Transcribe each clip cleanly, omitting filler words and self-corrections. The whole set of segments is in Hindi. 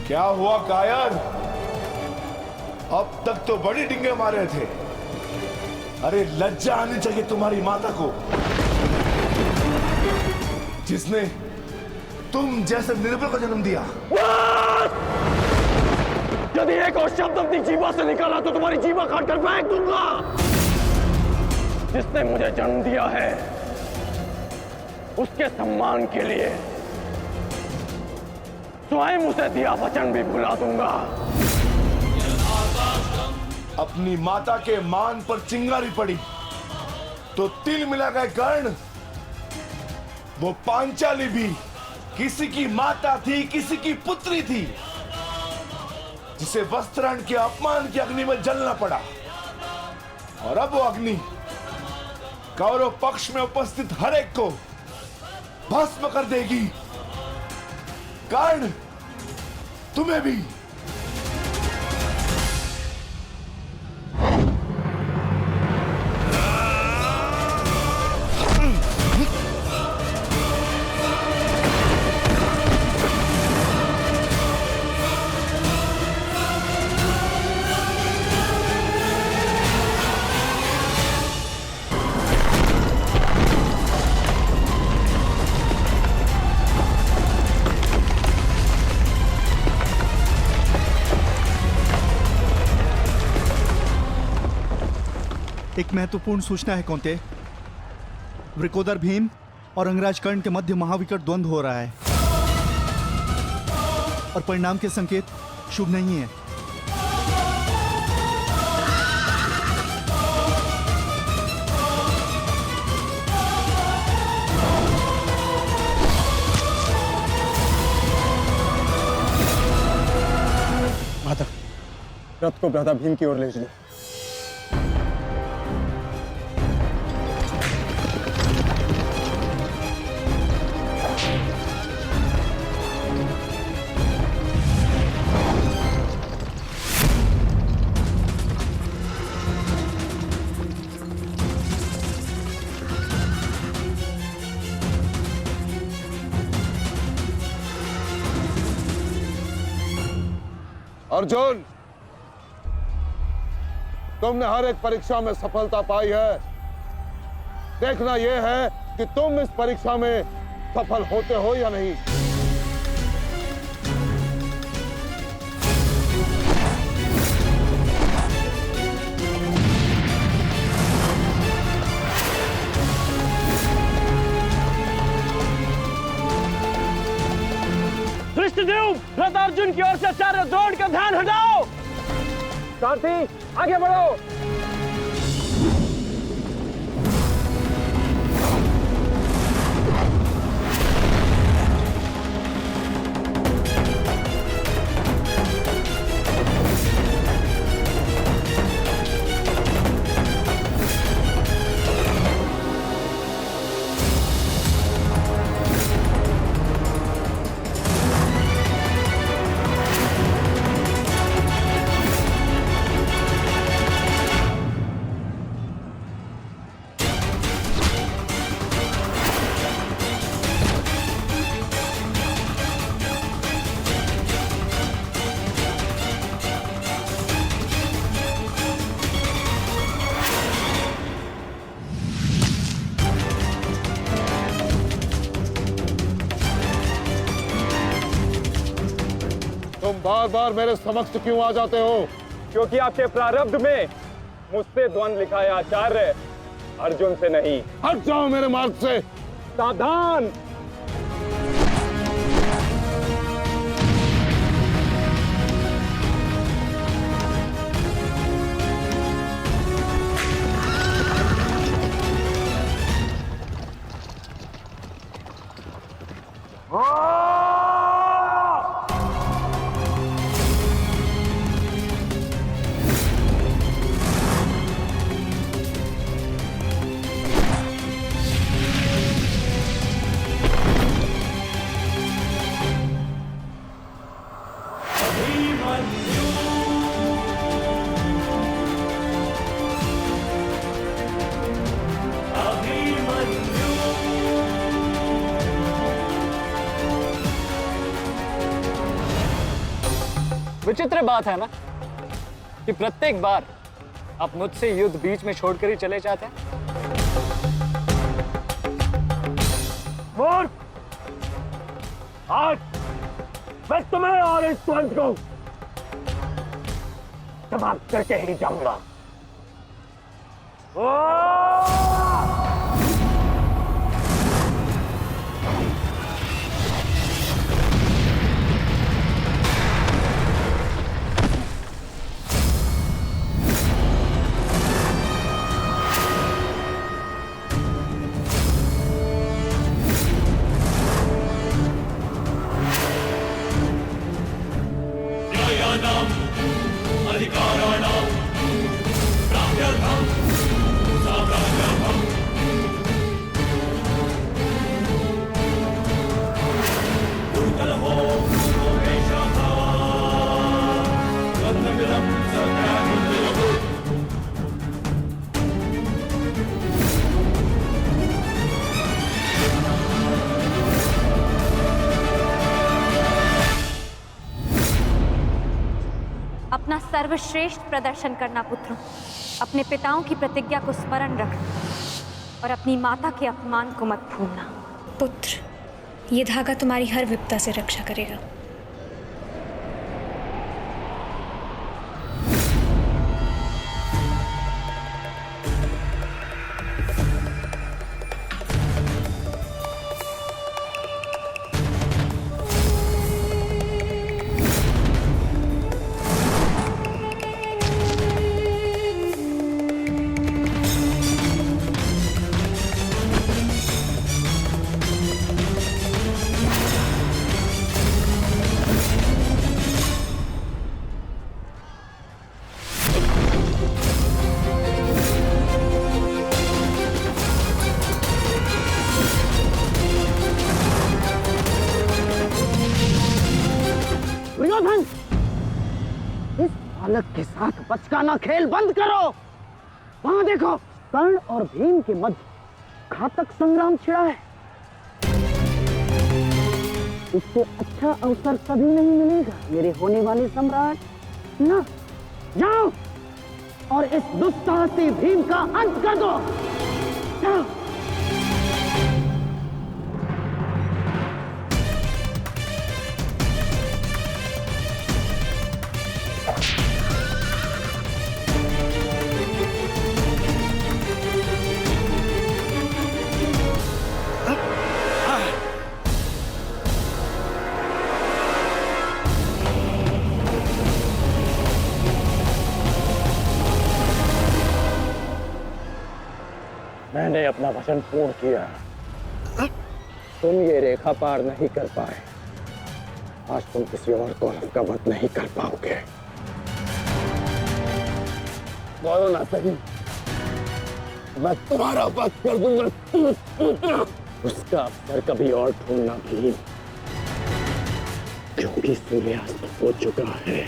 क्या हुआ कायर? अब तक तो बड़ी डिंगे मारे थे। अरे लज्जा आनी चाहिए तुम्हारी माता को, जिसने तुम जैसे निर्बल को जन्म दिया। यदि एक और शब्द अपनी जीवा से निकाला तो तुम्हारी जीवा काट कर फेंक दूंगा। जिसने मुझे जन्म दिया है उसके सम्मान के लिए स्वयं उसे दिया वचन भी भुला दूंगा। अपनी माता के मान पर चिंगारी पड़ी तो तिल मिला गए कर्ण। वो पांचाली भी किसी की माता थी, किसी की पुत्री थी, जिसे वस्त्राण के अपमान की अग्नि में जलना पड़ा। और अब वो अग्नि कौरव पक्ष में उपस्थित हर एक को भस्म कर देगी। कर्ण, तुम्हें भी। एक महत्वपूर्ण सूचना है कौंते। वृकोदर भीम और अंगराज कर्ण के मध्य महाविकट द्वंद्व हो रहा है और परिणाम के संकेत शुभ नहीं है। माता, रथ को भ्राता भीम की ओर ले चलो। अर्जुन, तुमने हर एक परीक्षा में सफलता पाई है। देखना यह है कि तुम इस परीक्षा में सफल होते हो या नहीं। धृष्टद्युम्न, रथ अर्जुन की ओर से आचार्य द्रोण का ध्यान हटाओ। सारथी, आगे बढ़ो। तुम बार बार मेरे समक्ष क्यों आ जाते हो? क्योंकि आपके प्रारब्ध में मुझसे द्वंद्व लिखा है आचार्य, अर्जुन से नहीं। हट जाओ मेरे मार्ग से। सावधान। विचित्र बात है ना कि प्रत्येक बार आप मुझसे युद्ध बीच में छोड़कर ही चले जाते हैं। मूर्ख! आज मैं तुम्हें और इस द्वंद को समाप्त करके ही जाऊंगा। अपना सर्वश्रेष्ठ प्रदर्शन करना पुत्रों। अपने पिताओं की प्रतिज्ञा को स्मरण रखना और अपनी माता के अपमान को मत भूलना। पुत्र, ये धागा तुम्हारी हर विपदा से रक्षा करेगा। दुर्योधन, इस बालक के साथ बचकाना खेल बंद करो। वहां देखो, कर्ण और भीम के मध्य घातक संग्राम छिड़ा है। इससे अच्छा अवसर कभी नहीं मिलेगा मेरे होने वाले सम्राट। ना, जाओ और इस दुस्साहसी भीम का अंत कर दो। जाओ। मैंने अपना वचन पूर्ण किया। तुम ये रेखा पार नहीं कर पाए, आज तुम किसी और कौरव का वध नहीं कर पाओगे। बोलो ना सही, मैं तुम्हारा वध कर दूंगा। उसका अवसर कभी और ढूंढना भी, क्योंकि सूर्यास्त हो चुका है।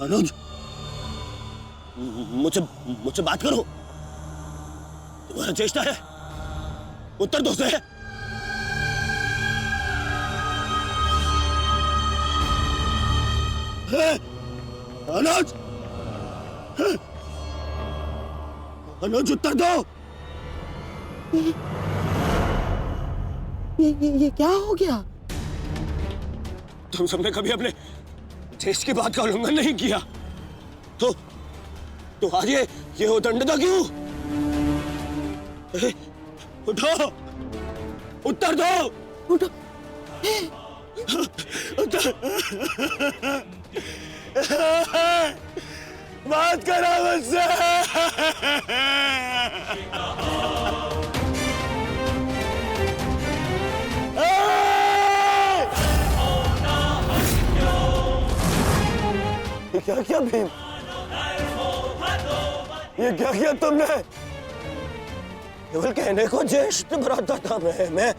अनुज, मुझसे बात करो। तुम्हारा चेष्टा है, उत्तर दो से। अनुज, अनुज उत्तर दो। ये क्या हो गया? तुम सबने कभी अपने देश की बात का उल्लंघन नहीं किया, तो आज ये उदंडता क्यों? उठो, उत्तर दो। उठो, उत्तर। बात करो मुझसे। क्या किया भीम? ये क्या किया तुमने? केवल कहने को ज्येष्ठ भ्राता था मैं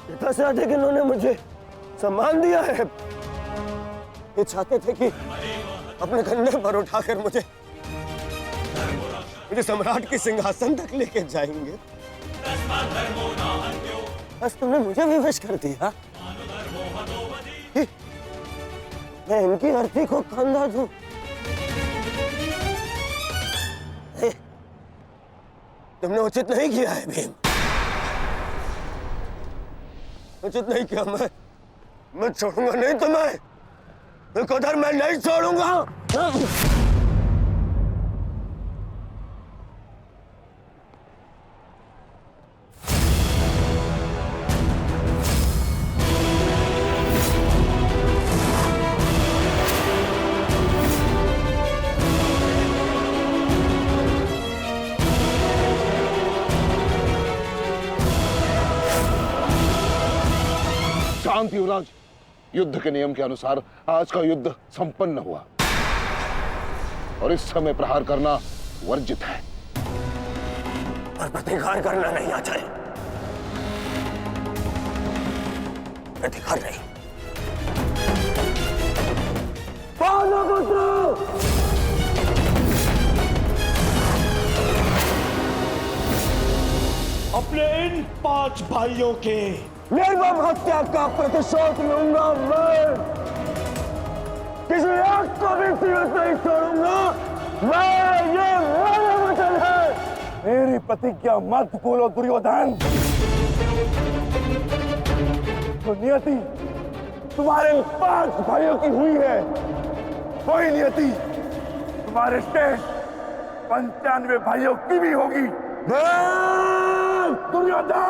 पिता से अधिक इन्होंने मुझे सम्मान दिया है। ये चाहते थे कि अपने कंधे पर उठाकर मुझे सम्राट के सिंहासन तक लेके जाएंगे। बस तुमने मुझे विवश कर दिया। मैं इनकी अर्थी को कंधा दूं। तुमने उचित नहीं किया है भीम, उचित नहीं किया। मैं छोड़ूंगा नहीं तुम्हें, विकोदर मैं नहीं छोड़ूंगा। शांत युवराज, युद्ध के नियम के अनुसार आज का युद्ध संपन्न हुआ और इस समय प्रहार करना वर्जित है। और प्रतिकार करना नहीं आता है। प्रतिकार नहीं। अपने इन 5 भाइयों के निर्मम हत्या का प्रतिशोध लूंगा मैं। किसी एक को भी जीवित नहीं छोड़ूंगा मैं। ये मेरा वचन है। मेरी प्रतिज्ञा मत भूलो दुर्योधन। तो नियति तुम्हारे 5 भाइयों की हुई है, वही नियति तुम्हारे शेष 95 भाइयों की भी होगी। दुर्योधन!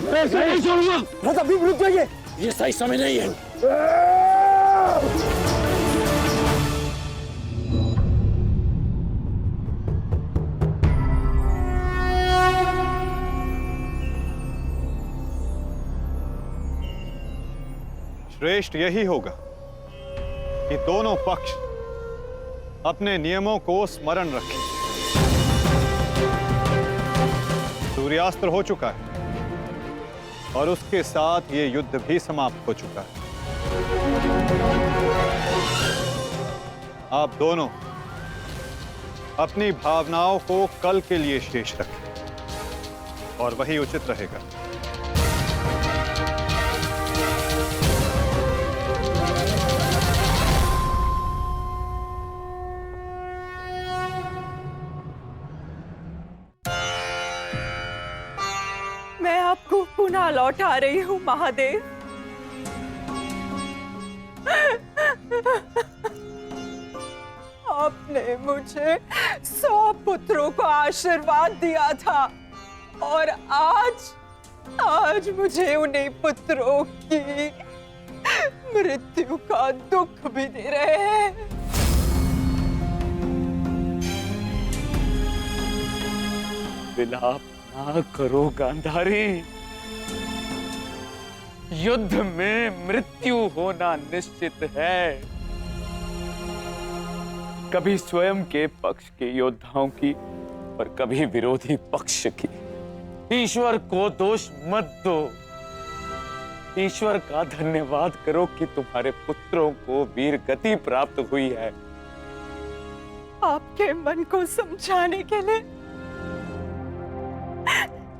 मैं ऐसा नहीं छोड़ूंगा। राजा भीम रुक जाइए, ये सही समय नहीं है। श्रेष्ठ यही होगा कि दोनों पक्ष अपने नियमों को स्मरण रखें। सूर्यास्त्र हो चुका है और उसके साथ ये युद्ध भी समाप्त हो चुका है। आप दोनों अपनी भावनाओं को कल के लिए शेष रखें और वही उचित रहेगा। मैं आपको पुनः लौटा रही हूँ महादेव। आपने मुझे 100 पुत्रों को आशीर्वाद दिया था और आज मुझे उन्हीं पुत्रों की मृत्यु का दुख भी दे रहे हैं। विलाप ना करो गांधारी। युद्ध में मृत्यु होना निश्चित है। कभी स्वयं के पक्ष के योद्धाओं की और कभी विरोधी पक्ष की। ईश्वर को दोष मत दो। ईश्वर का धन्यवाद करो कि तुम्हारे पुत्रों को वीर गति प्राप्त हुई है। आपके मन को समझाने के लिए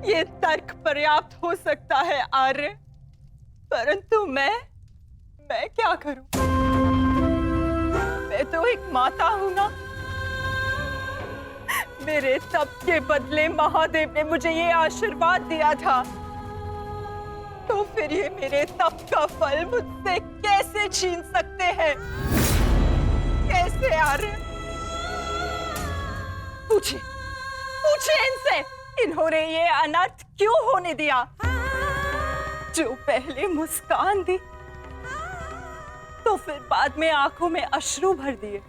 ये तर्क पर्याप्त हो सकता है आर्य, परंतु मैं क्या करूं? मैं तो एक माता हूं ना। मेरे तप के बदले महादेव ने मुझे ये आशीर्वाद दिया था, तो फिर ये मेरे तप का फल मुझसे कैसे छीन सकते हैं? कैसे आर्य? पूछिए इनसे, इन्होंने ये अनर्थ क्यों होने दिया? जो पहले मुस्कान दी तो फिर बाद में आंखों में अश्रु भर दिए।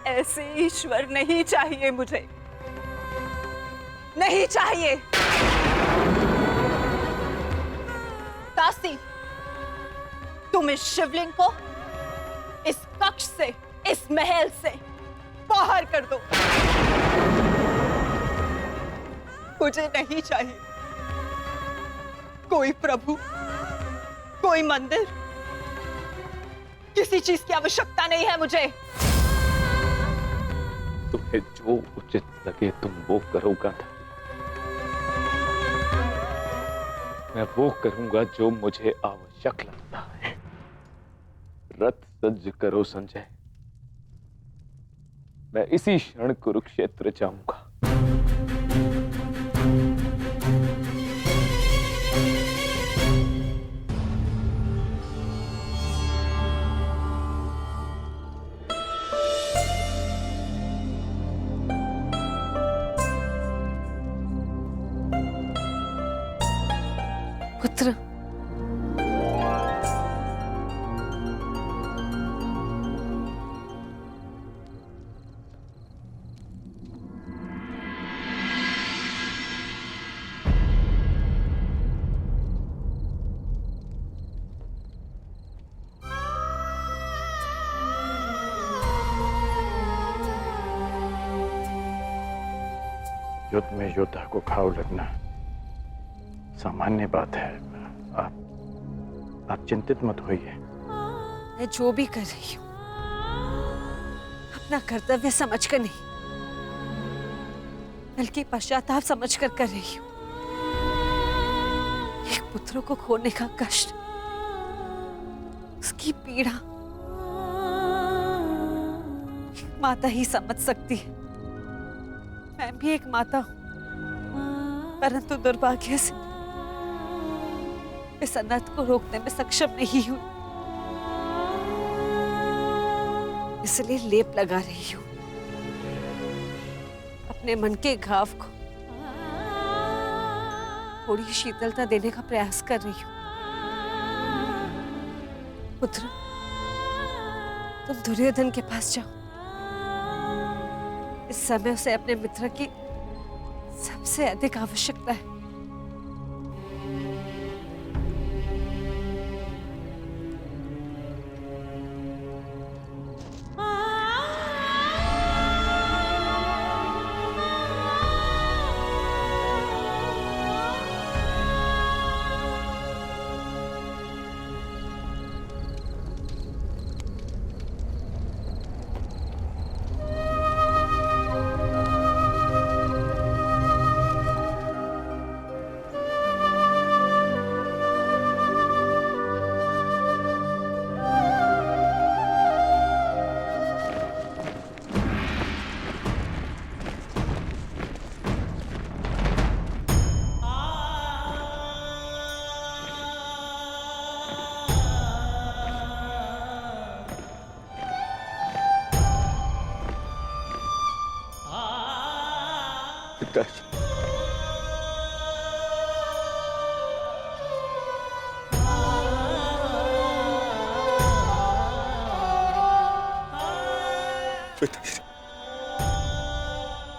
ऐसे ईश्वर नहीं चाहिए मुझे, नहीं चाहिए। दासी, तुम इस शिवलिंग को इस कक्ष से, इस महल से बाहर कर दो। मुझे नहीं चाहिए कोई प्रभु, कोई मंदिर, किसी चीज की आवश्यकता नहीं है मुझे। तुम्हें जो उचित लगे तुम वो करो गांधारी। मैं वो करूंगा जो मुझे आवश्यक लगता है। रथ सज्ज करो संजय, मैं इसी क्षण कुरुक्षेत्र जाऊंगा। पुत्र, युद्ध में योद्धा को घाव लगना सामान्य बात है। आप चिंतित मत होइए। मैं जो भी कर रही हूँ अपना कर्तव्य समझकर नहीं, बल्कि पश्चाताप समझकर कर रही हूँ। एक पुत्र को खोने का कष्ट, उसकी पीड़ा एक माता ही समझ सकती है। मैं भी एक माता हूं, परंतु दुर्भाग्य से इस अनर्थ को रोकने में सक्षम नहीं हूं। इसलिए लेप लगा रही हूं अपने मन के घाव को, थोड़ी शीतलता देने का प्रयास कर रही हूं। पुत्र, तुम दुर्योधन के पास जाओ। इस समय उसे अपने मित्र की सबसे अधिक आवश्यकता है।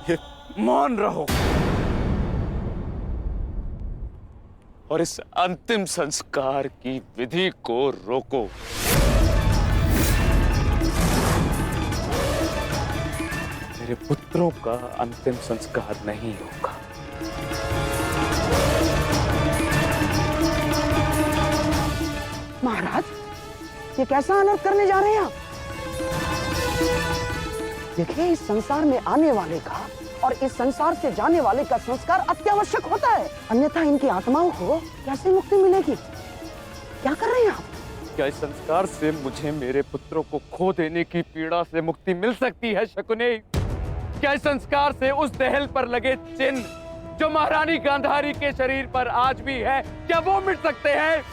ये मौन रहो और इस अंतिम संस्कार की विधि को रोको। मेरे पुत्रों का अंतिम संस्कार नहीं होगा। महाराज, ये कैसा अनर्थ करने जा रहे हैं आप? देखिए, इस संसार में आने वाले का और इस संसार से जाने वाले का संस्कार अत्यावश्यक होता है, अन्यथा इनकी आत्माओं को कैसे मुक्ति मिलेगी? क्या कर रहे हैं आप? क्या इस संस्कार से मुझे मेरे पुत्रों को खो देने की पीड़ा से मुक्ति मिल सकती है शकुनी? क्या इस संस्कार से उस दहल पर लगे चिन्ह जो महारानी गांधारी के शरीर पर आज भी है, क्या वो मिट सकते हैं?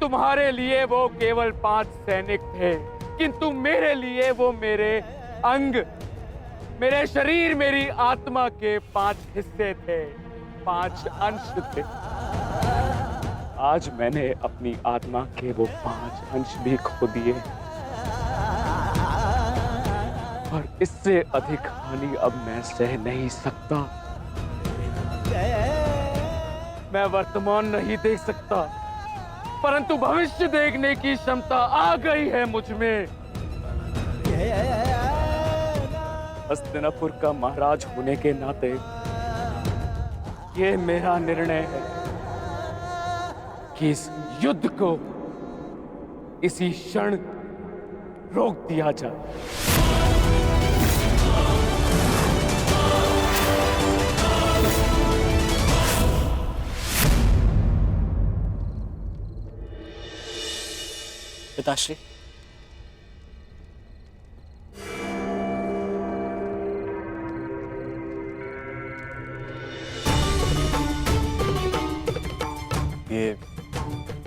तुम्हारे लिए वो केवल 5 सैनिक थे, किंतु मेरे लिए वो मेरे अंग, मेरे शरीर, मेरी आत्मा के 5 हिस्से थे, 5 अंश थे। आज मैंने अपनी आत्मा के वो 5 अंश भी खो दिए और इससे अधिक हानि अब मैं सह नहीं सकता। मैं वर्तमान नहीं देख सकता, परंतु भविष्य देखने की क्षमता आ गई है मुझ में। हस्तिनापुर का महाराज होने के नाते ये मेरा निर्णय है कि इस युद्ध को इसी क्षण रोक दिया जाए। पिताश्री,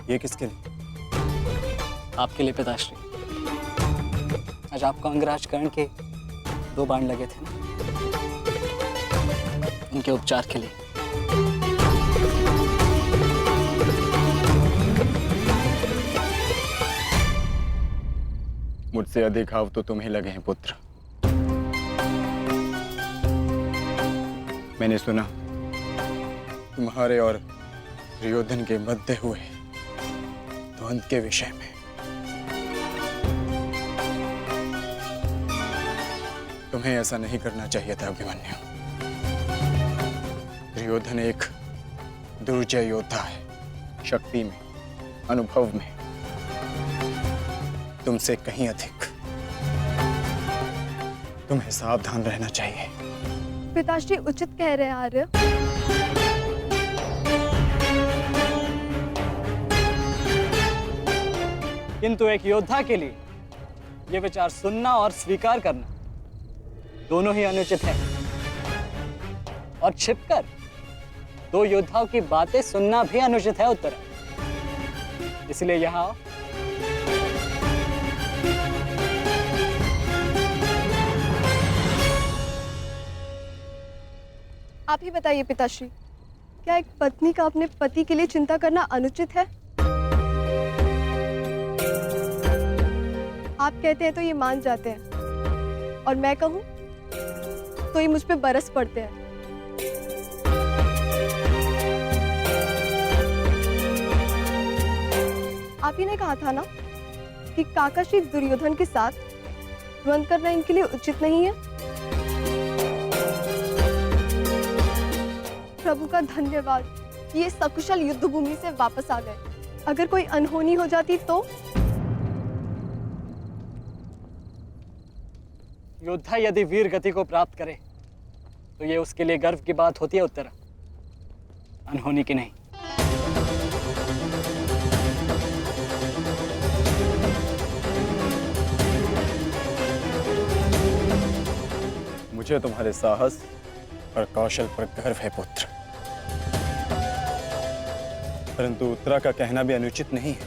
ये किसके लिए? आपके लिए पिताश्री। आज आपको अंगराज कर्ण के 2 बाण लगे थे ना, उनके उपचार के लिए। मुझसे अधिक घाव तो तुम्हें लगे हैं पुत्र। मैंने सुना तुम्हारे और दुर्योधन के मध्य हुए द्वंद्व के विषय में। तुम्हें ऐसा नहीं करना चाहिए था अभिमन्यु। दुर्योधन एक दुर्जय योद्धा है, शक्ति में, अनुभव में तुमसे कहीं अधिक। तुम्हें सावधान रहना चाहिए। पिताश्री उचित कह रहे हैं आर्य। किंतु एक योद्धा के लिए यह विचार सुनना और स्वीकार करना दोनों ही अनुचित है। और छिपकर 2 योद्धाओं की बातें सुनना भी अनुचित है उत्तरा। इसलिए यहां आओ। आप ही बताइए पिताश्री, क्या एक पत्नी का अपने पति के लिए चिंता करना अनुचित है? आप कहते हैं तो ये मान जाते हैं, और मैं कहूं तो ये मुझ पे बरस पड़ते हैं। आप ही ने कहा था ना कि काका श्री दुर्योधन के साथ द्वंद्व करना इनके लिए उचित नहीं है। प्रभु का धन्यवाद कि ये सकुशल युद्ध भूमि से वापस आ गए। अगर कोई अनहोनी हो जाती तो? योद्धा यदि वीर गति को प्राप्त करे तो ये उसके लिए गर्व की बात होती है उत्तरा, अनहोनी की नहीं। मुझे तुम्हारे साहस और कौशल पर गर्व है पुत्र, परंतु उत्तरा का कहना भी अनुचित नहीं है।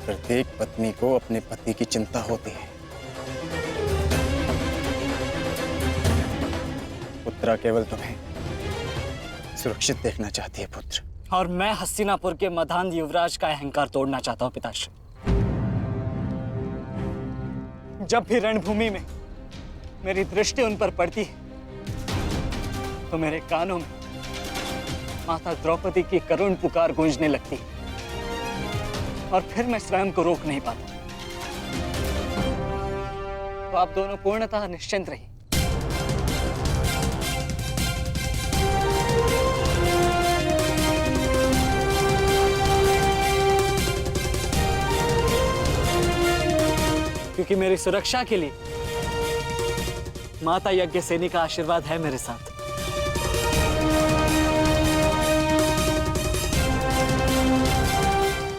प्रत्येक पत्नी को अपने पति की चिंता होती है। उत्तरा केवल तुम्हें सुरक्षित देखना चाहती है पुत्र। और मैं हस्तिनापुर के मधान युवराज का अहंकार तोड़ना चाहता हूं पिताश्री। जब भी रणभूमि में मेरी दृष्टि उन पर पड़ती है तो मेरे कानों में माता द्रौपदी की करुण पुकार गूंजने लगती है, और फिर मैं स्वयं को रोक नहीं पाता। तो आप दोनों पूर्णतः निश्चिंत रहिए। क्योंकि मेरी सुरक्षा के लिए माता यज्ञसेनी का आशीर्वाद है मेरे साथ।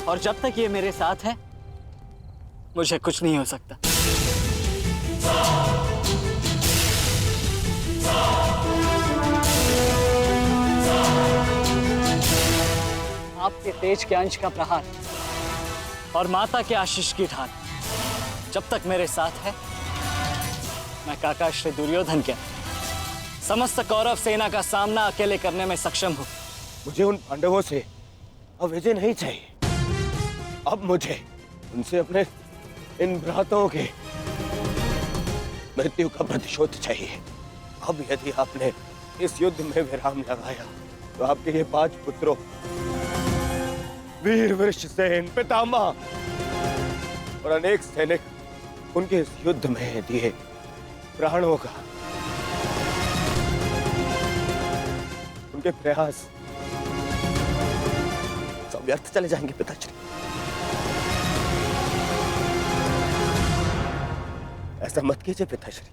और जब तक ये मेरे साथ है मुझे कुछ नहीं हो सकता। आपके तेज के अंश का प्रहार और माता के आशीष की ढाल जब तक मेरे साथ है, मैं काका श्री दुर्योधन के समस्त कौरव सेना का सामना अकेले करने में सक्षम हूं। मुझे उन पांडवों से अब विजय नहीं चाहिए। अब मुझे उनसे अपने इन भ्राताओं के मृत्यु का प्रतिशोध चाहिए। अब यदि आपने इस युद्ध में विराम लगाया तो आपके ये 5 पुत्रों वीर वृषसेन पितामह और अनेक सैनिक उनके इस युद्ध में दिए प्राणों का, उनके प्रयास सब व्यर्थ चले जाएंगे पिताश्री। ऐसा मत कीजिए पिताश्री।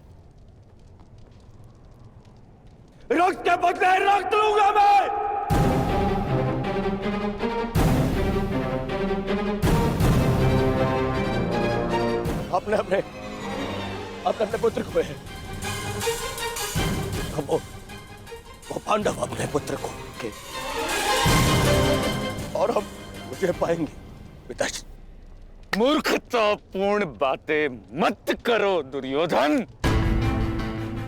रक्त के बदले रक्त लूंगा मैं। अपने अपने अपने अपने पुत्र को है, वो पांडव अपने पुत्र को के और हम मुझे पाएंगे पिताश्री। मूर्खतापूर्ण बातें मत करो दुर्योधन।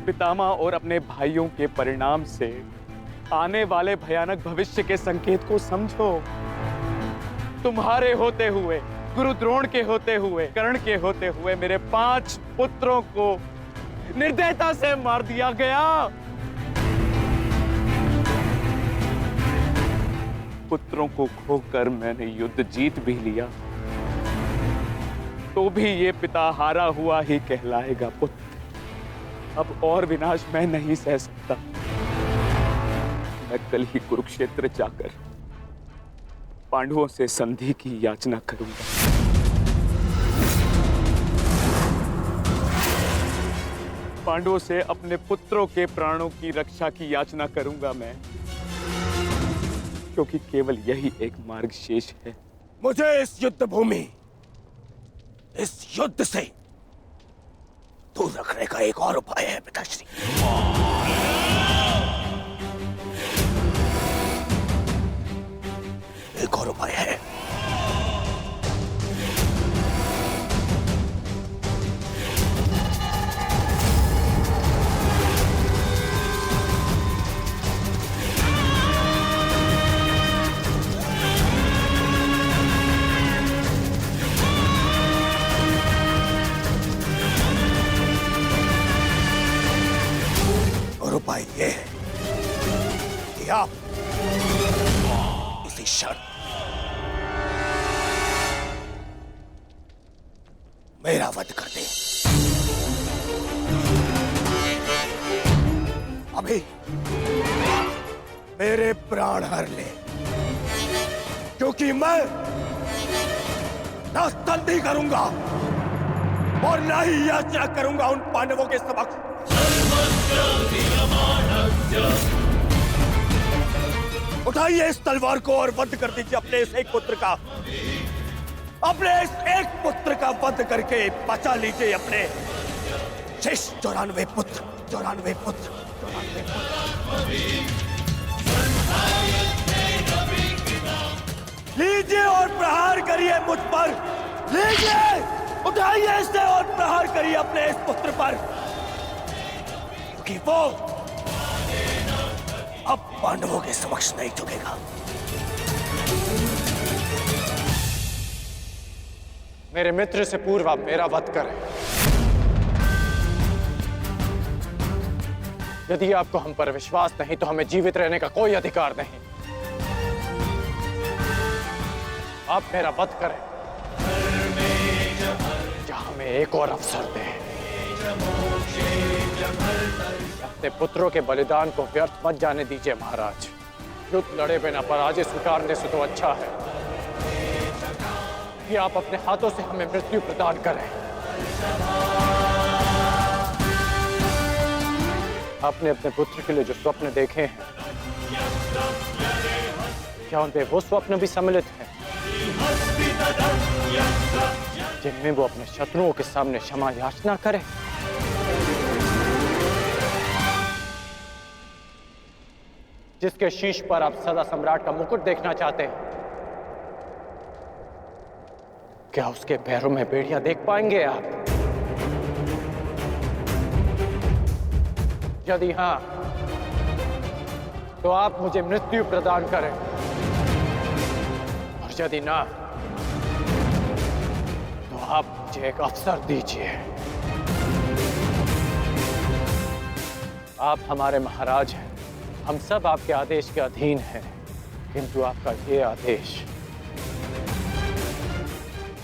पितामह और अपने भाइयों के परिणाम से आने वाले भयानक भविष्य के संकेत को समझो। तुम्हारे होते हुए, गुरु द्रोण के होते हुए, कर्ण के होते हुए मेरे 5 पुत्रों को निर्दयता से मार दिया गया। पुत्रों को खोकर मैंने युद्ध जीत भी लिया, तो भी ये पिता हारा हुआ ही कहलाएगा पुत्र। अब और विनाश मैं नहीं सह सकता। मैं कल ही कुरुक्षेत्र जाकर पांडवों से संधि की याचना करूंगा। पांडवों से अपने पुत्रों के प्राणों की रक्षा की याचना करूंगा मैं, क्योंकि केवल यही एक मार्ग शेष है। मुझे इस युद्ध भूमि, इस युद्ध से दूर रखने का एक और उपाय है पिताश्री। एक और उपाय है। उपाय ये है कि आप इसी क्षण मेरा वध कर दें। अभी मेरे प्राण हर ले, क्योंकि मैं ना संधि करूंगा और ना ही याचना करूंगा उन पांडवों के समक्ष। उठाइए इस तलवार को और वध कर दीजिए अपने इस एक पुत्र का। अपने इस एक पुत्र का वध करके बचा लीजिए अपने शेष 94 पुत्र। लीजिए और प्रहार करिए मुझ पर। लीजिए, उठाइए इसे और प्रहार करिए अपने इस पुत्र पर, क्योंकि वो अब पांडवों के समक्ष नहीं झुकेगा। मेरे मित्र से पूर्व आप मेरा वध करें। यदि आपको हम पर विश्वास नहीं तो हमें जीवित रहने का कोई अधिकार नहीं। आप मेरा वध करें या हमें एक और अवसर दें। अपने पुत्रों के बलिदान को व्यर्थ मत जाने दीजिए महाराज। युद्ध लड़े बिना पराजय स्वीकारने से तो अच्छा है कि आप अपने हाथों से हमें मृत्यु प्रदान करें। आपने अपने पुत्र के लिए जो स्वप्न देखे हैं, क्या उनमें वो स्वप्न भी सम्मिलित हैं जिनमें वो अपने शत्रुओं के सामने क्षमा याचना करे? जिसके शीश पर आप सदा सम्राट का मुकुट देखना चाहते हैं, क्या उसके पैरों में बेड़ियां देख पाएंगे आप? यदि हां, तो आप मुझे मृत्यु प्रदान करें, और यदि ना, तो आप मुझे एक अवसर दीजिए। आप हमारे महाराज हैं, हम सब आपके आदेश के अधीन हैं, किंतु आपका ये आदेश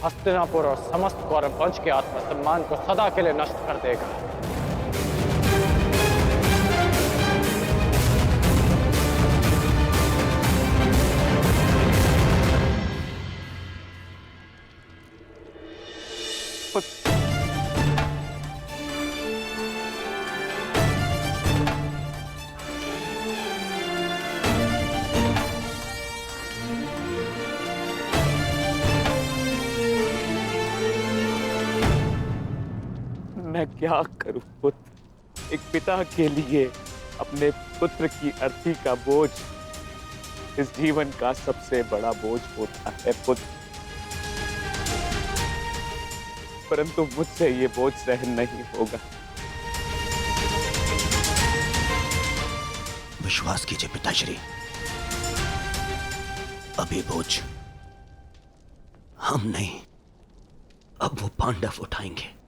हस्तिनापुर और समस्त कौरव वंश के आत्मसम्मान को सदा के लिए नष्ट कर देगा। मैं क्या करूं पुत्र? एक पिता के लिए अपने पुत्र की अर्थी का बोझ इस जीवन का सबसे बड़ा बोझ होता है पुत्र, परंतु मुझसे ये बोझ सहन नहीं होगा। विश्वास कीजिए पिताश्री, अभी बोझ हम नहीं, अब वो पांडव उठाएंगे।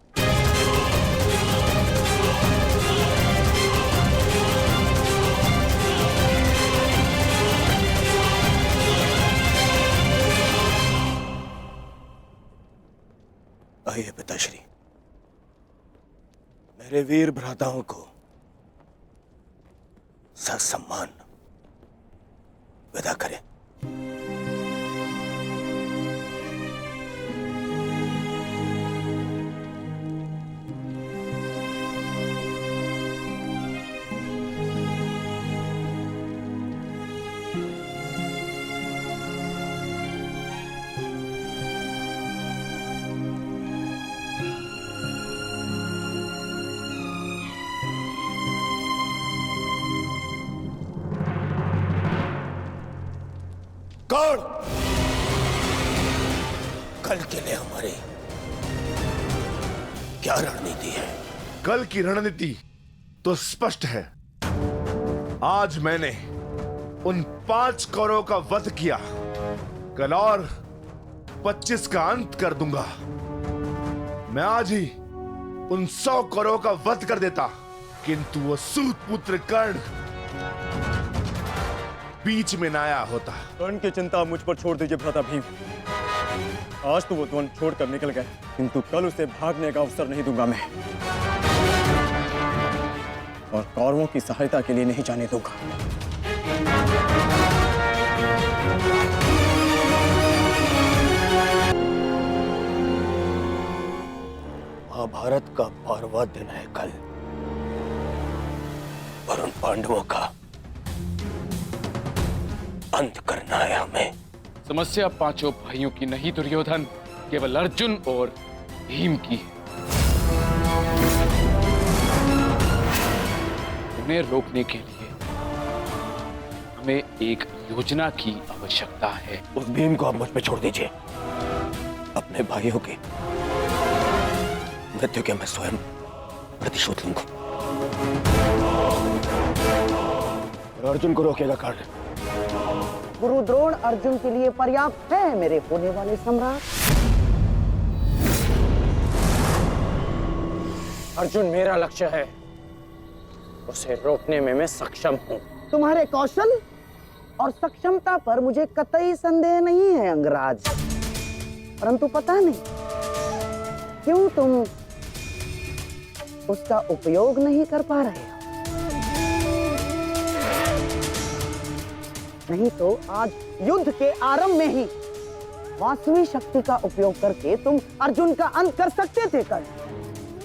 आइए पिताश्री, मेरे वीर भ्राताओं को ससम्मान विदा करें। कौन कल के लिए हमारी क्या रणनीति है? कल की रणनीति तो स्पष्ट है। आज मैंने उन 5 कौरवों का वध किया, कल और 25 का अंत कर दूंगा। मैं आज ही उन 100 कौरवों का वध कर देता, किंतु वो सूत पुत्र कर्ण बीच में न आया होता। कर्ण की चिंता मुझ पर छोड़ दीजिए भ्राता भीम। आज तो वो वन छोड़कर निकल गए, किंतु कल उसे भागने का अवसर नहीं दूंगा मैं, और कौरवों की सहायता के लिए नहीं जाने दूंगा। महाभारत का 12वां दिन है कल, और उन पांडवों का अंत करना है हमें। समस्या 5 भाइयों की नहीं दुर्योधन, केवल अर्जुन और भीम की है। उन्हें रोकने के लिए हमें एक योजना की आवश्यकता है। उस भीम को आप मुझ पे छोड़ दीजिए। अपने भाइयों की मृत्यु के मैं स्वयं प्रतिशोध लूंगा। और अर्जुन को रोकेगा कर्ण। गुरु द्रोण अर्जुन के लिए पर्याप्त है मेरे होने वाले सम्राट। अर्जुन मेरा लक्ष्य है, उसे रोकने में मैं सक्षम हूं। तुम्हारे कौशल और सक्षमता पर मुझे कतई संदेह नहीं है अंगराज, परंतु पता नहीं क्यों तुम उसका उपयोग नहीं कर पा रहे हो। नहीं तो आज युद्ध के आरंभ में ही वास्तविक शक्ति का उपयोग करके तुम अर्जुन का अंत कर सकते थे कर्ण,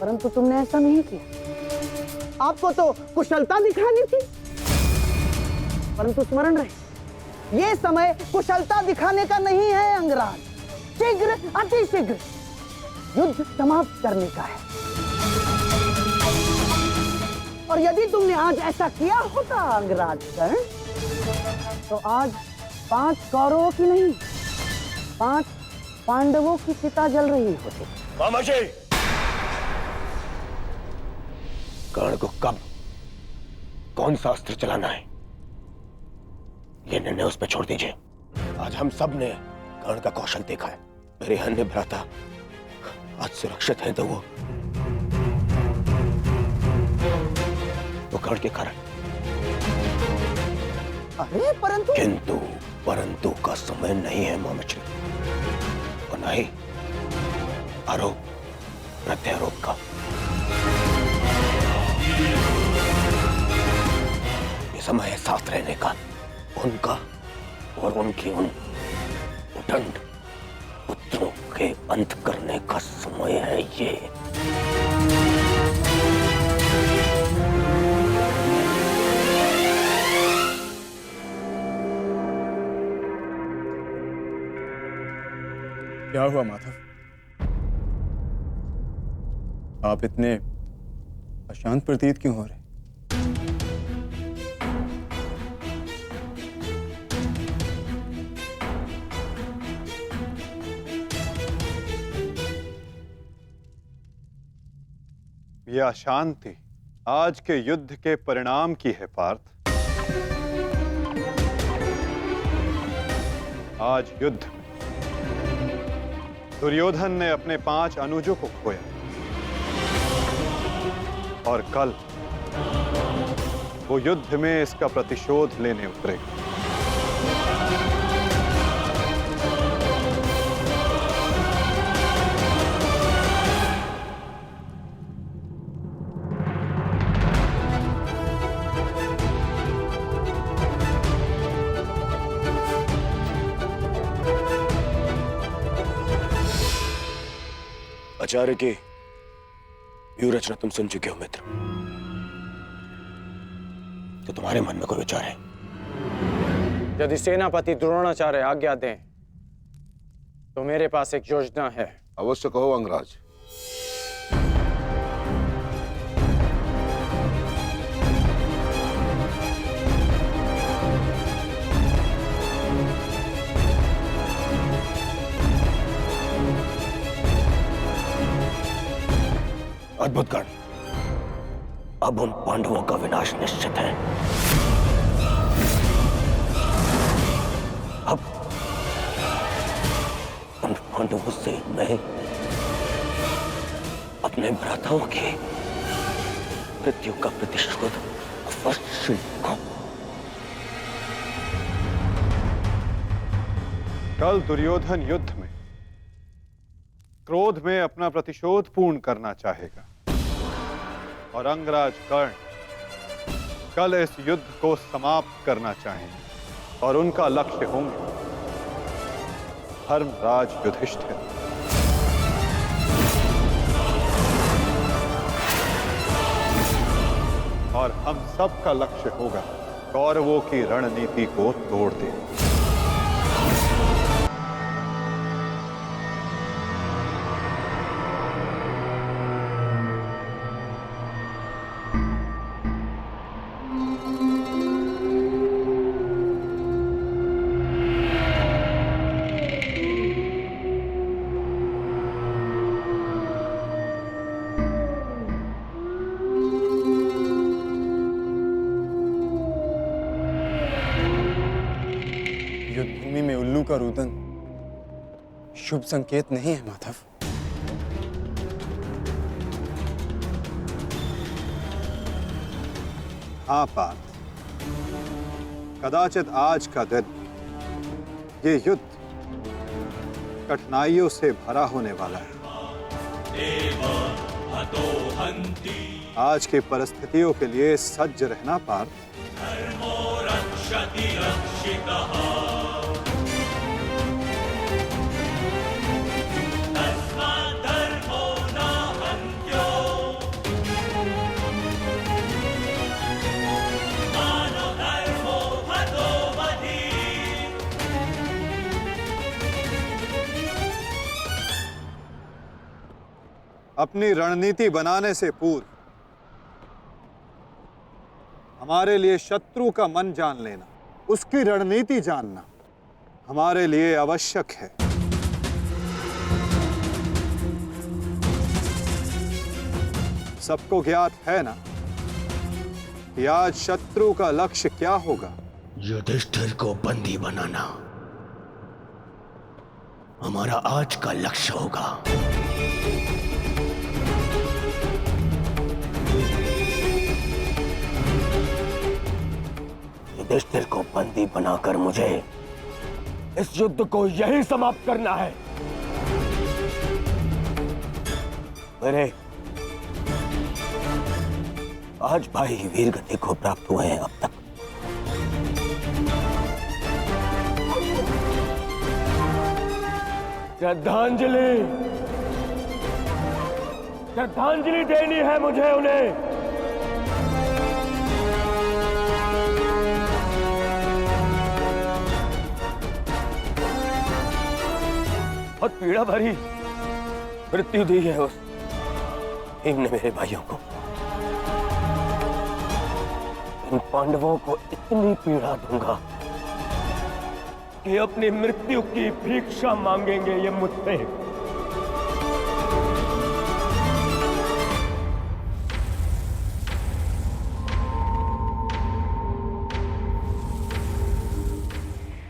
परंतु तुमने ऐसा नहीं किया। आपको तो कुशलता दिखानी थी, परंतु स्मरण रहे ये समय कुशलता दिखाने का नहीं है अंगराज। शीघ्र अति शीघ्र युद्ध समाप्त करने का है। और यदि तुमने आज ऐसा किया होता अंगराज कर्ण, तो आज 5 कौरवों की नहीं 5 पांडवों की चिता जल रही होती। मामाजी, कर्ण को कब कौन सा अस्त्र चलाना है ये निर्णय उस पर छोड़ दीजिए। आज हम सब ने कर्ण का कौशल देखा है। मेरे अन्य भ्राता आज सुरक्षित हैं तो वो कर्ण के कारण। अरे परंतु परंतु का समय नहीं है मामाजी, और नहीं आरोप प्रत्यारोप का। ये समय है साथ रहने का, उनका और उनकी उन उदंड पुत्रों के अंत करने का समय है ये। क्या हुआ माधव? आप इतने अशांत प्रतीत क्यों हो रहे? यह अशांति आज के युद्ध के परिणाम की है पार्थ। आज युद्ध में दुर्योधन ने अपने 5 अनुजों को खोया और कल वो युद्ध में इसका प्रतिशोध लेने उतरेगा। आचार्य की व्यूह रचना तुम सुन चुके हो मित्र, तो तुम्हारे मन में कोई विचार है? यदि सेनापति द्रोणाचार्य आज्ञा दें तो मेरे पास एक योजना है। अवश्य कहो अंगराज। अद्भुत कर्ण, अब उन पांडवों का विनाश निश्चित है। अब उन पांडवों से मैं अपने भ्राताओं की मृत्यु का प्रतिशोध अवश्य लूंगा। कल दुर्योधन युद्ध में क्रोध में अपना प्रतिशोध पूर्ण करना चाहेगा और अंगराज कर्ण कल इस युद्ध को समाप्त करना चाहेंगे और उनका लक्ष्य होंगे धर्मराज युधिष्ठिर। और हम सब का लक्ष्य होगा कौरवों की रणनीति को तोड़ देना। युद्धभूमि में उल्लू का रुदन शुभ संकेत नहीं है माधव। हाँ पार्थ, कदाचित आज का दिन ये युद्ध कठिनाइयों से भरा होने वाला है। आज की परिस्थितियों के लिए सज्ज रहना पार्थ। अपनी रणनीति बनाने से पूर्व हमारे लिए शत्रु का मन जान लेना, उसकी रणनीति जानना हमारे लिए आवश्यक है। सबको ज्ञात है ना कि आज शत्रु का लक्ष्य क्या होगा? युधिष्ठिर को बंदी बनाना हमारा आज का लक्ष्य होगा। युधिष्ठिर को बंदी बनाकर मुझे इस युद्ध को यहीं समाप्त करना है। मेरे आज भाई वीर गति को प्राप्त हुए हैं अब तक। श्रद्धांजलि, श्रद्धांजलि देनी है मुझे उन्हें। बहुत पीड़ा भरी मृत्यु दी है उस भीम ने मेरे भाइयों को। इन पांडवों को इतनी पीड़ा दूंगा कि अपनी मृत्यु की भिक्षा मांगेंगे ये मुझसे।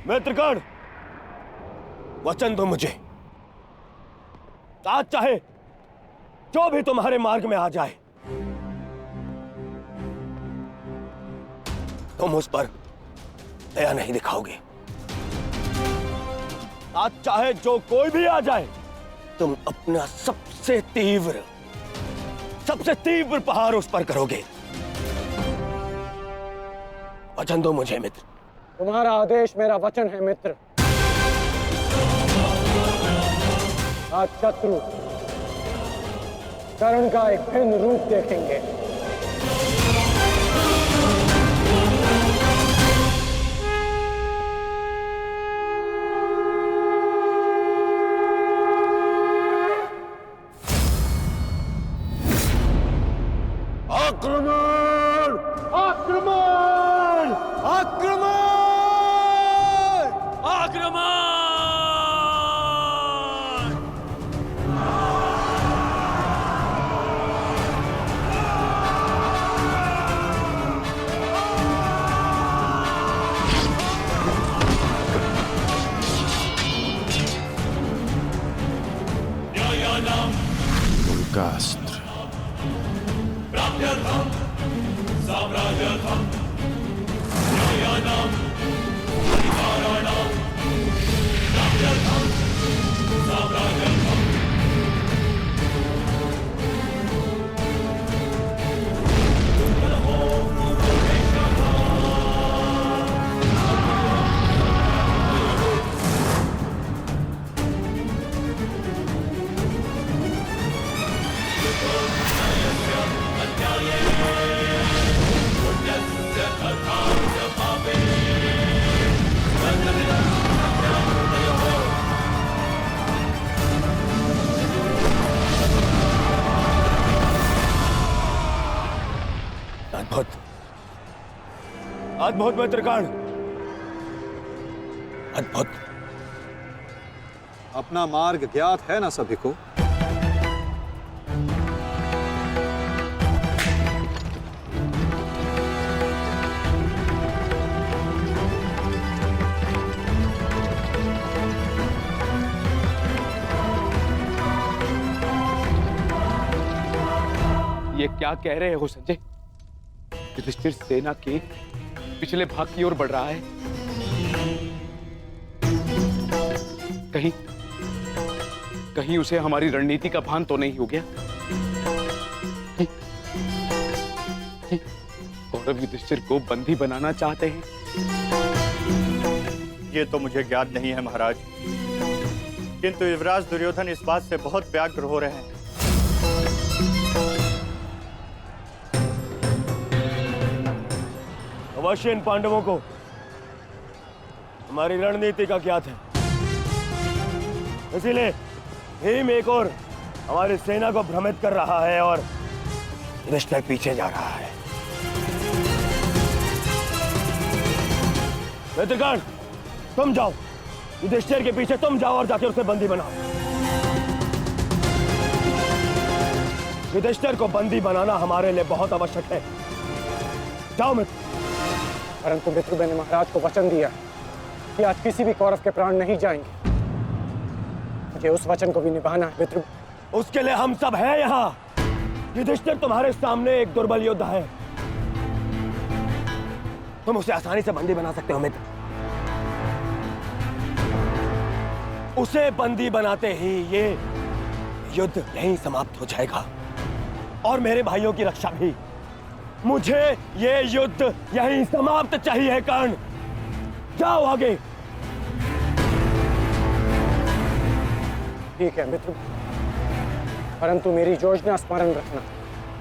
मित्रगण, वचन दो मुझे, आज चाहे जो भी तुम्हारे मार्ग में आ जाए, तुम उस पर दया नहीं दिखाओगे। आज चाहे जो कोई भी आ जाए, तुम अपना सबसे तीव्र प्रहार उस पर करोगे। वचन दो मुझे मित्र। तुम्हारा आदेश मेरा वचन है मित्र। आज शत्रु कर्ण का एक भिन्न रूप देखेंगे। आक्रमण! आक्रमण! आक्रमण! आक्रमण! उल्कास्त्र अद्भुत, अद्भुत मित्रगण, अद्भुत। अपना मार्ग ज्ञात है ना सभी को? ये क्या कह रहे हो संजय? युधिष्ठिर सेना के पिछले भाग की ओर बढ़ रहा है। कहीं उसे हमारी रणनीति का भान तो नहीं हो गया? कौरव युधिष्ठिर को बंदी बनाना चाहते हैं। ये तो मुझे ज्ञात नहीं है महाराज, किंतु युवराज दुर्योधन इस बात से बहुत व्यग्र हो रहे हैं। अवश्य इन पांडवों को हमारी रणनीति का ज्ञात है, इसीलिए भीम एक और हमारी सेना को भ्रमित कर रहा है और युधिष्ठिर पीछे जा रहा है। मित्रगण, तुम जाओ, युधिष्ठिर के पीछे तुम जाओ और जाके उसे बंदी बनाओ। युधिष्ठिर को बंदी बनाना हमारे लिए बहुत आवश्यक है। जाओ मित्र। परंतु मित्र, मैंने महाराज को वचन दिया कि आज किसी भी कौरव के प्राण नहीं जाएंगे। मुझे उस वचन को भी निभाना है मित्र। उसके लिए हम सब हैं यहाँ। युधिष्ठिर तुम्हारे सामने एक दुर्बल योद्धा है, तुम उसे आसानी से बंदी बना सकते हो मित्र। उसे बंदी बनाते ही ये युद्ध यहीं समाप्त हो जाएगा और मेरे भाइयों की रक्षा भी। मुझे ये युद्ध यहीं समाप्त चाहिए कर्ण। जाओ आगे। ठीक है मित्र, परंतु मेरी योजना स्मरण रखना।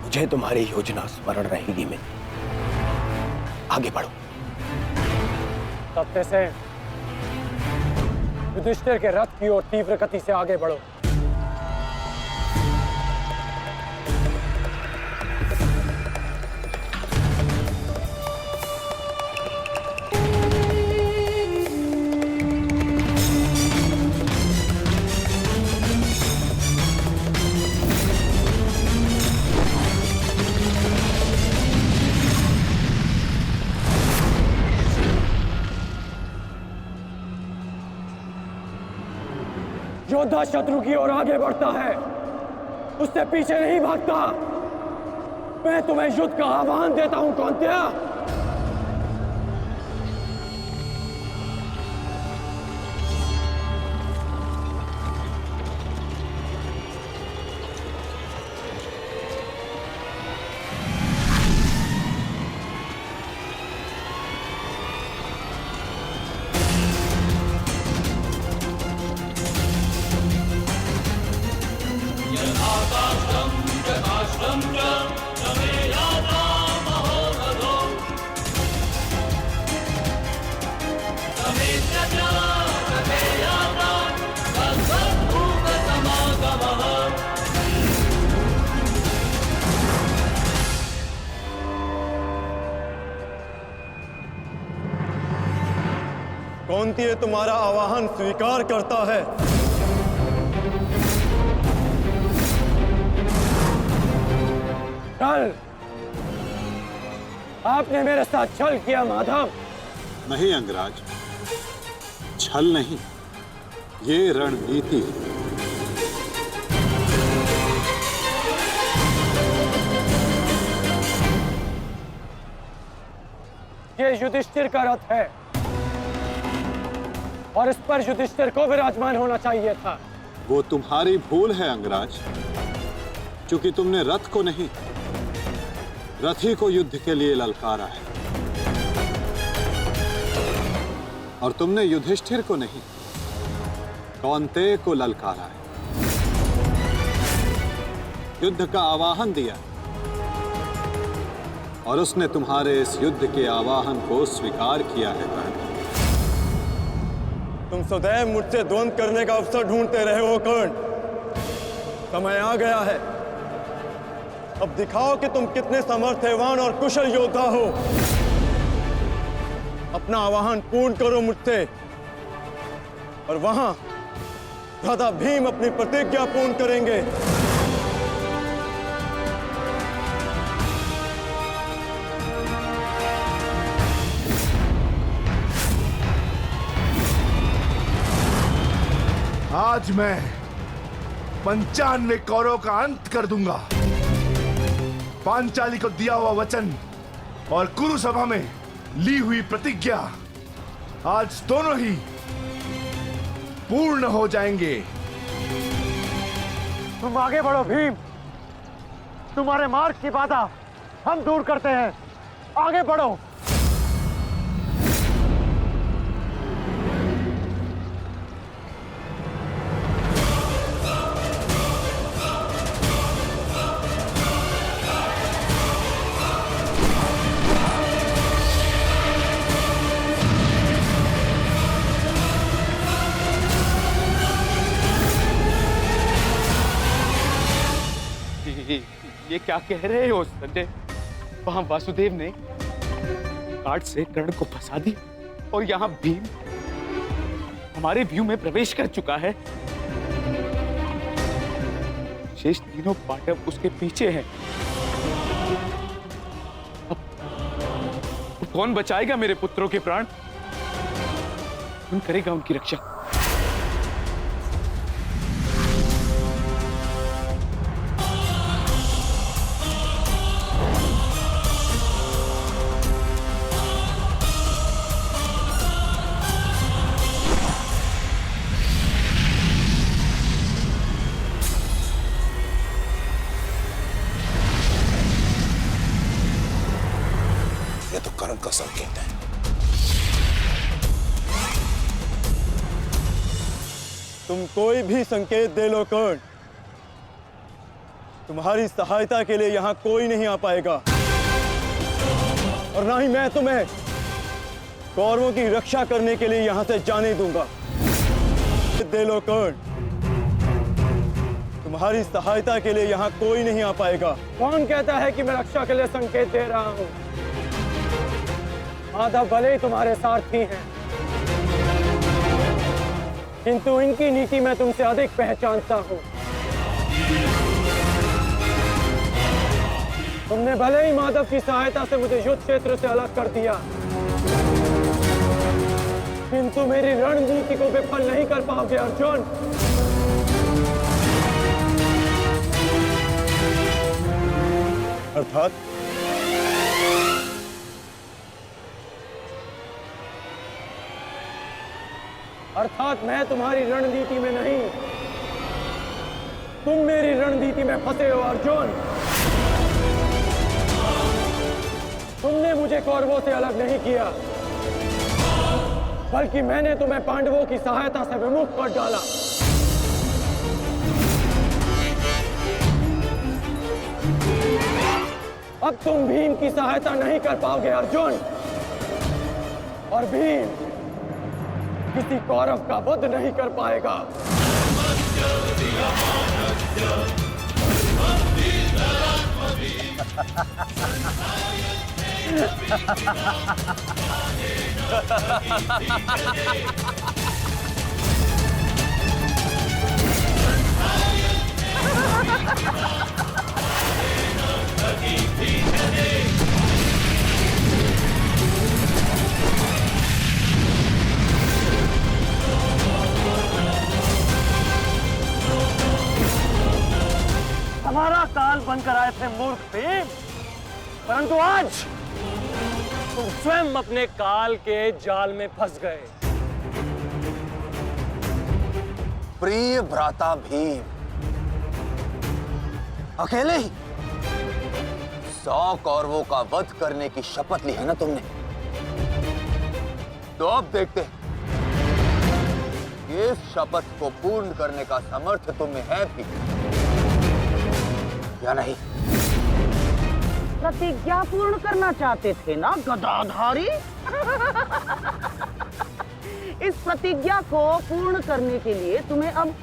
मुझे तुम्हारी योजना स्मरण रहेगी मित्र। आगे बढ़ो। सत्य से युधिष्ठिर के रथ की ओर तीव्र गति से आगे बढ़ो। योद्धा शत्रु की ओर आगे बढ़ता है, उससे पीछे नहीं भागता। मैं तुम्हें युद्ध का आह्वान देता हूं कौन्तेय। कौन्तेय तुम्हारा आवाहन स्वीकार करता है। कल आपने मेरे साथ छल किया माधव। नहीं अंगराज, छल नहीं, ये रणनीति है। ये युधिष्ठिर का रथ है और इस पर युधिष्ठिर को विराजमान होना चाहिए था। वो तुम्हारी भूल है अंगराज, क्योंकि तुमने रथ को नहीं, रथी को युद्ध के लिए ललकारा है। और तुमने युधिष्ठिर को नहीं, कौन्तेय को ललकारा है, युद्ध का आवाहन दिया और उसने तुम्हारे इस युद्ध के आवाहन को स्वीकार किया है कर्ण। तुम सदैव मुझसे द्वंद्व करने का अवसर ढूंढते रहे हो कर्ण। समय आ गया है, अब दिखाओ कि तुम कितने सामर्थ्यवान और कुशल योद्धा हो। अपना आवाहन पूर्ण करो मुझसे और वहां भ्राता भीम अपनी प्रतिज्ञा पूर्ण करेंगे। आज मैं 95 कौरवों का अंत कर दूंगा। पांचाली को दिया हुआ वचन और कुरु सभा में ली हुई प्रतिज्ञा आज दोनों ही पूर्ण हो जाएंगे। तुम आगे बढ़ो भीम, तुम्हारे मार्ग की बाधा हम दूर करते हैं। आगे बढ़ो। ये क्या कह रहे हो संजय? वहां वासुदेव ने काट से कर्ण को फंसा दी और यहाँ भीम हमारे व्यू में प्रवेश कर चुका है। शेष तीनों पांडव उसके पीछे हैं। अब कौन बचाएगा मेरे पुत्रों के प्राण? कौन करेगा उनकी रक्षा? कर्ण का संकेत है। तुम कोई भी संकेत दे लो कर्ण, तुम्हारी सहायता के लिए यहां कोई नहीं आ पाएगा, और ना ही मैं तुम्हें कौरवों की रक्षा करने के लिए यहां से जाने दूंगा। दे लो कर्ण, तुम्हारी सहायता के लिए यहां कोई नहीं आ पाएगा। कौन कहता है कि मैं रक्षा के लिए संकेत दे रहा हूं? माधव भले ही तुम्हारे सारथी हैं, किंतु इनकी नीति मैं तुमसे अधिक पहचानता हूं। तुमने भले ही माधव की सहायता से मुझे युद्ध क्षेत्र से अलग कर दिया, किंतु मेरी रणनीति को विफल नहीं कर पाओगे अर्जुन। अर्थात मैं तुम्हारी रणनीति में नहीं, तुम मेरी रणनीति में फंसे हो अर्जुन। तुमने मुझे कौरवों से अलग नहीं किया, बल्कि मैंने तुम्हें पांडवों की सहायता से विमुख कर डाला। अब तुम भीम की सहायता नहीं कर पाओगे अर्जुन, और भीम किसी कौरव का वध नहीं कर पाएगा। हमारा काल बनकर आए थे मूर्ख भीम, परंतु आज तुम स्वयं अपने काल के जाल में फंस गए। प्रिय भ्राता भीम, अकेले ही 100 कौरवों का वध करने की शपथ ली है ना तुमने? तो अब देखते हैं इस शपथ को पूर्ण करने का सामर्थ्य तुम्हें है भी या नहीं। प्रतिज्ञा पूर्ण करना चाहते थे ना गदाधारी? इस प्रतिज्ञा को पूर्ण करने के लिए तुम्हें अब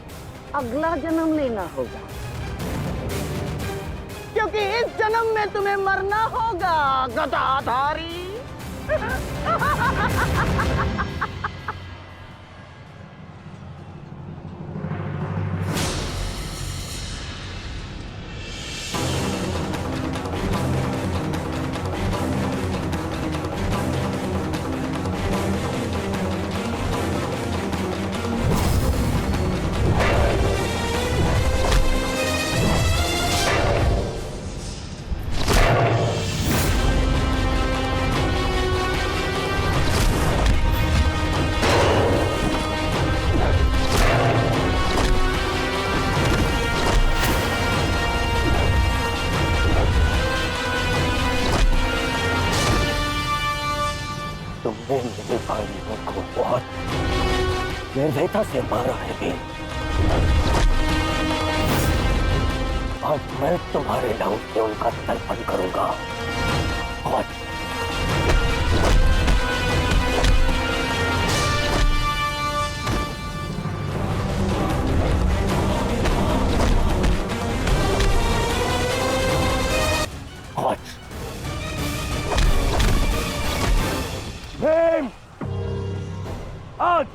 अगला जन्म लेना होगा, क्योंकि इस जन्म में तुम्हें मरना होगा गदाधारी। तुमने मेरे भाइयों को बहुत निर्दयता से मारा है भीम। अब मैं तुम्हारे नाम से उनका तर्पण करूंगा। और भीम, आज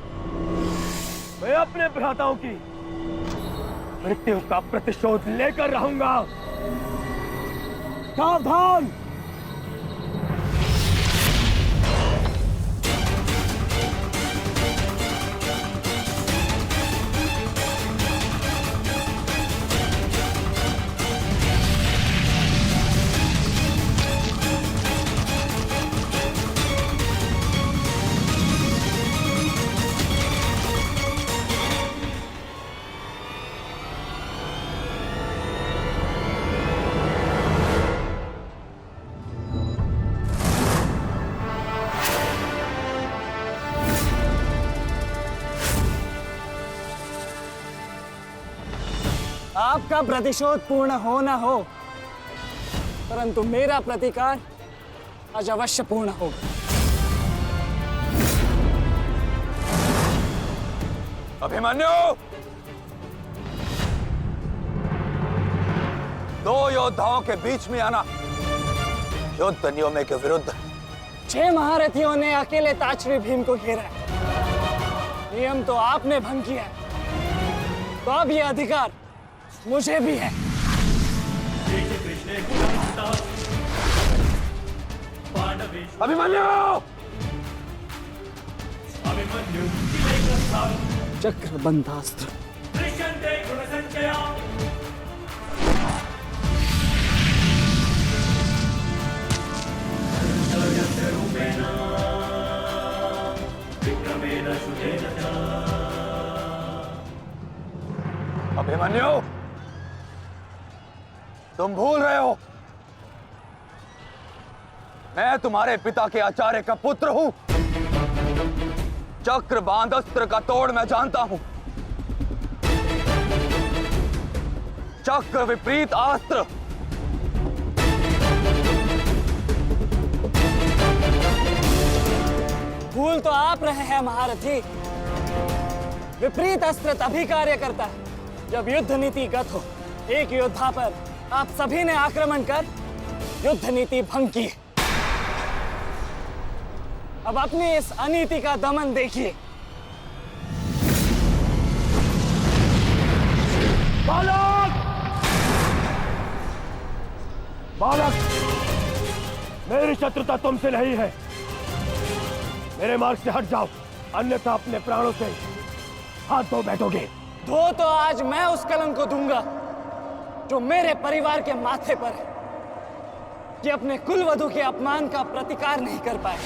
मैं अपने भ्राताओं की मृत्यु का प्रतिशोध लेकर रहूंगा। सावधान! आपका प्रतिशोध पूर्ण हो ना हो, परंतु मेरा प्रतिकार आज अवश्य पूर्ण होगा। अभिमन्यु, दो योद्धाओं के बीच में आना युद्ध नियमों के विरुद्ध। 6 महारथियों ने अकेले ताचरी भीम को घेरा है। नियम तो आपने भंग किया है, तो अब यह अधिकार मुझे भी है। अभिमन्यु! चक्रबंधास्त्र। अभिमन्यु, तुम भूल रहे हो, मैं तुम्हारे पिता के आचार्य का पुत्र हूं। चक्रबांध अस्त्र का तोड़ मैं जानता हूं। चक्र विपरीत अस्त्र भूल तो आप रहे हैं महारथी। विपरीत अस्त्र तभी कार्य करता है जब युद्ध नीति गत हो। एक योद्धा पर आप सभी ने आक्रमण कर युद्ध नीति भंग की। अब अपनी इस अनीति का दमन देखिए। बालक! बालक! मेरी शत्रुता तुमसे नहीं है। मेरे मार्ग से हट जाओ, अन्यथा अपने प्राणों से हाथ धो बैठोगे। धो तो आज मैं उस कलंक को दूंगा जो मेरे परिवार के माथे पर है, कि अपने कुलवधु के अपमान का प्रतिकार नहीं कर पाए।